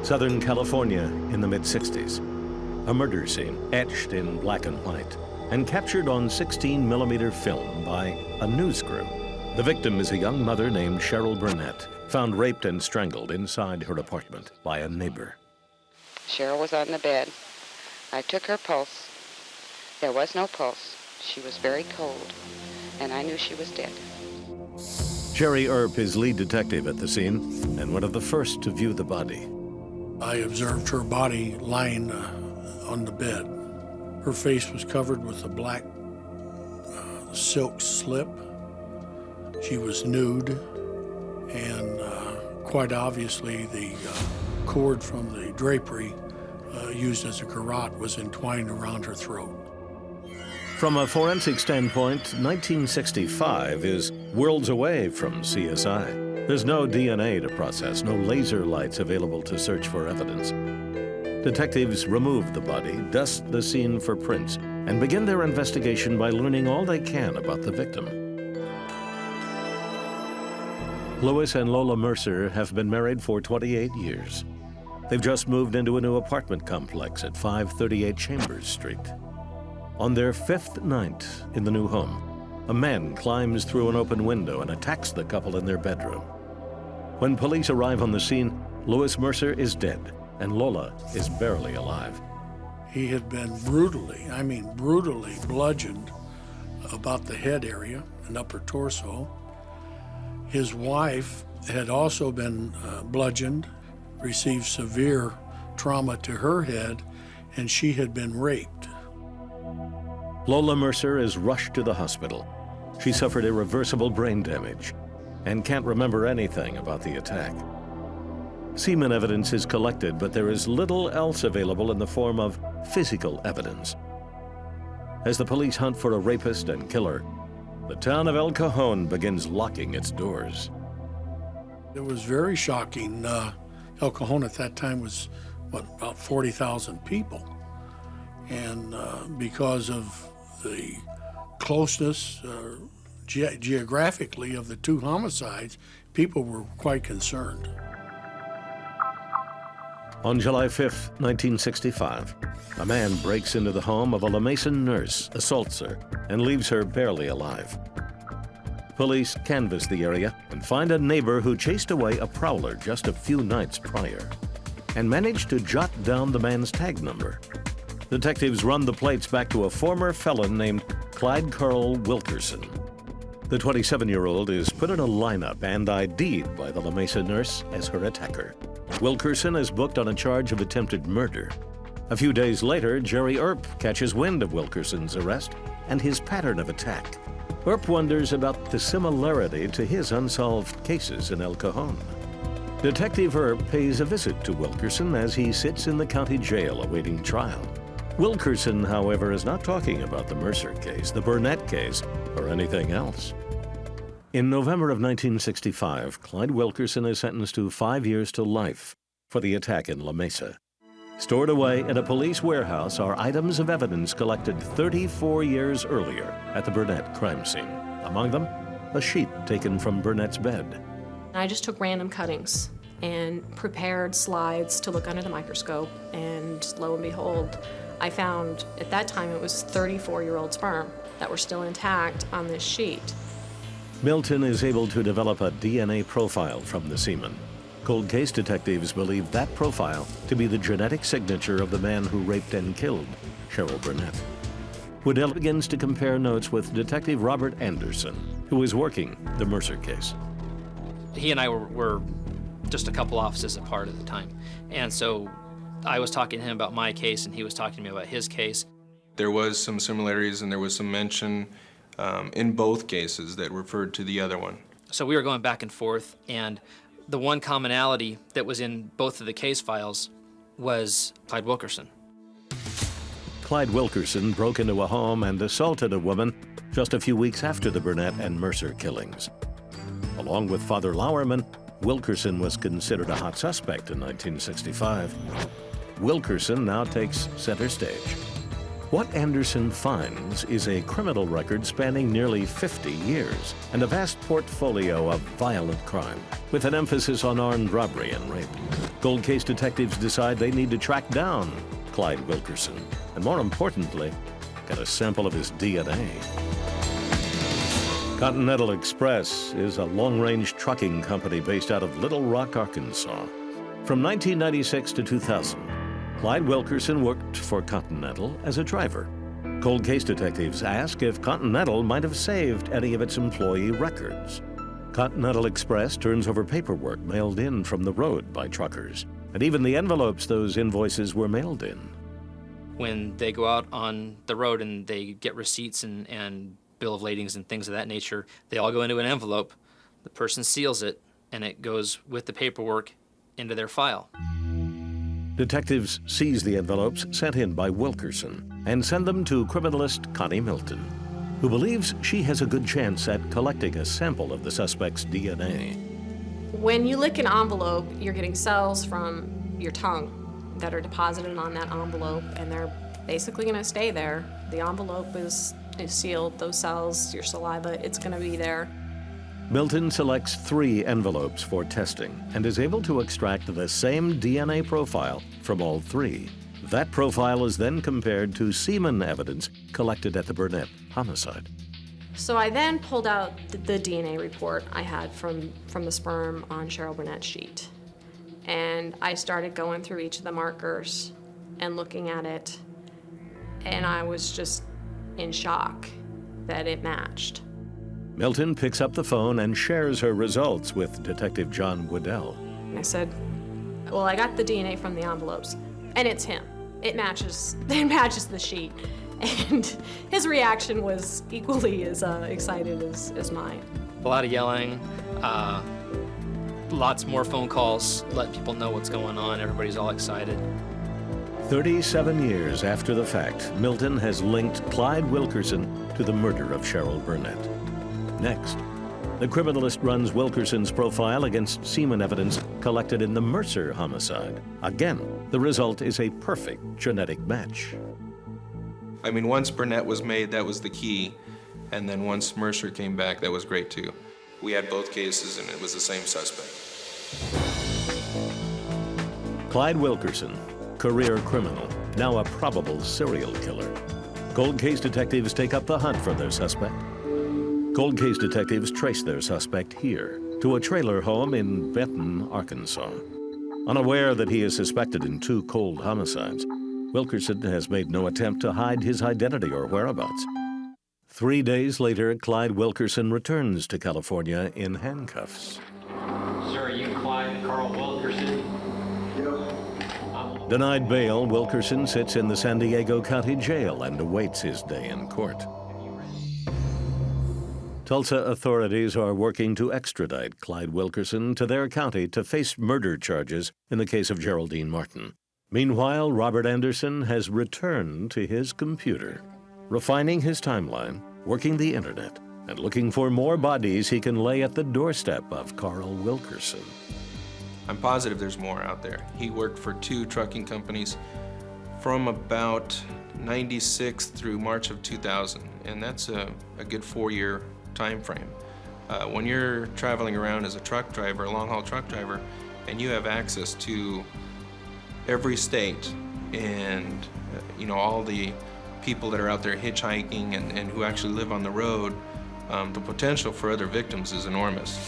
Southern California in the mid-60s. A murder scene etched in black and white and captured on 16mm film by a news crew. The victim is a young mother named Cheryl Burnett, found raped and strangled inside her apartment by a neighbor. Cheryl was on the bed. I took her pulse. There was no pulse. She was very cold, and I knew she was dead. Jerry Earp is lead detective at the scene and one of the first to view the body. I observed her body lying on the bed. Her face was covered with a black silk slip. She was nude, and quite obviously the cord from the drapery used as a garrote was entwined around her throat. From a forensic standpoint, 1965 is worlds away from CSI. There's no DNA to process, no laser lights available to search for evidence. Detectives remove the body, dust the scene for prints, and begin their investigation by learning all they can about the victim. Louis and Lola Mercer have been married for 28 years. They've just moved into a new apartment complex at 538 Chambers Street. On their 5th night in the new home, a man climbs through an open window and attacks the couple in their bedroom. When police arrive on the scene, Louis Mercer is dead and Lola is barely alive. He had been brutally bludgeoned about the head area and upper torso. His wife had also been bludgeoned, received severe trauma to her head, and she had been raped. Lola Mercer is rushed to the hospital. She suffered irreversible brain damage and can't remember anything about the attack. Semen evidence is collected, but there is little else available in the form of physical evidence. As the police hunt for a rapist and killer, the town of El Cajon begins locking its doors. It was very shocking. El Cajon at that time was, about 40,000 people. And because of the closeness geographically of the two homicides, people were quite concerned. On July 5th, 1965, a man breaks into the home of a La Mesa nurse, assaults her, and leaves her barely alive. Police canvass the area and find a neighbor who chased away a prowler just a few nights prior and managed to jot down the man's tag number. Detectives run the plates back to a former felon named Clyde Carl Wilkerson. The 27-year-old is put in a lineup and ID'd by the La Mesa nurse as her attacker. Wilkerson is booked on a charge of attempted murder. A few days later, Jerry Earp catches wind of Wilkerson's arrest and his pattern of attack. Earp wonders about the similarity to his unsolved cases in El Cajon. Detective Earp pays a visit to Wilkerson as he sits in the county jail awaiting trial. Wilkerson, however, is not talking about the Mercer case, the Burnett case, or anything else. In November of 1965, Clyde Wilkerson is sentenced to 5 years to life for the attack in La Mesa. Stored away in a police warehouse are items of evidence collected 34 years earlier at the Burnett crime scene. Among them, a sheet taken from Burnett's bed. I just took random cuttings and prepared slides to look under the microscope, and lo and behold, I found, at that time, it was 34-year-old sperm that were still intact on this sheet. Milton is able to develop a DNA profile from the semen. Cold case detectives believe that profile to be the genetic signature of the man who raped and killed Cheryl Burnett. Woodell begins to compare notes with Detective Robert Anderson, who is working the Mercer case. He and I were just a couple offices apart at the time, and so I was talking to him about my case, and he was talking to me about his case. There was some similarities, and there was some mention in both cases that referred to the other one. So we were going back and forth, and the one commonality that was in both of the case files was Clyde Wilkerson. Clyde Wilkerson broke into a home and assaulted a woman just a few weeks after the Burnett and Mercer killings. Along with Father Lauerman, Wilkerson was considered a hot suspect in 1965. Wilkerson now takes center stage. What Anderson finds is a criminal record spanning nearly 50 years and a vast portfolio of violent crime, with an emphasis on armed robbery and rape. Cold case detectives decide they need to track down Clyde Wilkerson, and more importantly, get a sample of his DNA. Continental Express is a long-range trucking company based out of Little Rock, Arkansas. From 1996 to 2000, Clyde Wilkerson worked for Continental as a driver. Cold case detectives ask if Continental might have saved any of its employee records. Continental Express turns over paperwork mailed in from the road by truckers, and even the envelopes those invoices were mailed in. When they go out on the road and they get receipts and bill of ladings and things of that nature, they all go into an envelope. The person seals it, and it goes with the paperwork into their file. Detectives seize the envelopes sent in by Wilkerson and send them to criminalist Connie Milton, who believes she has a good chance at collecting a sample of the suspect's DNA. When you lick an envelope, you're getting cells from your tongue that are deposited on that envelope, and they're basically going to stay there. The envelope is sealed, those cells, your saliva, it's going to be there. Milton selects 3 envelopes for testing and is able to extract the same DNA profile from all 3. That profile is then compared to semen evidence collected at the Burnett homicide. So I then pulled out the DNA report I had from the sperm on Cheryl Burnett's sheet. And I started going through each of the markers and looking at it, and I was just in shock that it matched. Milton picks up the phone and shares her results with Detective John Waddell. I said, well, I got the DNA from the envelopes, and it's him. It matches the sheet. And his reaction was equally as excited as mine. A lot of yelling, lots more phone calls, let people know what's going on. Everybody's all excited. 37 years after the fact, Milton has linked Clyde Wilkerson to the murder of Cheryl Burnett. Next, the criminalist runs Wilkerson's profile against semen evidence collected in the Mercer homicide. Again, the result is a perfect genetic match. I mean, once Burnett was made, that was the key. And then once Mercer came back, that was great too. We had both cases and it was the same suspect. Clyde Wilkerson, career criminal, now a probable serial killer. Cold case detectives take up the hunt for their suspect. Cold case detectives trace their suspect here to a trailer home in Benton, Arkansas. Unaware that he is suspected in 2 cold homicides, Wilkerson has made no attempt to hide his identity or whereabouts. 3 days later, Clyde Wilkerson returns to California in handcuffs. Sir, are you Clyde Carl Wilkerson? Denied bail, Wilkerson sits in the San Diego County Jail and awaits his day in court. Tulsa authorities are working to extradite Clyde Wilkerson to their county to face murder charges in the case of Geraldine Martin. Meanwhile, Robert Anderson has returned to his computer, refining his timeline, working the internet, and looking for more bodies he can lay at the doorstep of Carl Wilkerson. I'm positive there's more out there. He worked for 2 trucking companies from about 96 through March of 2000, and that's a good 4-year time frame. When you're traveling around as a truck driver, a long-haul truck driver, and you have access to every state and all the people that are out there hitchhiking and who actually live on the road, the potential for other victims is enormous.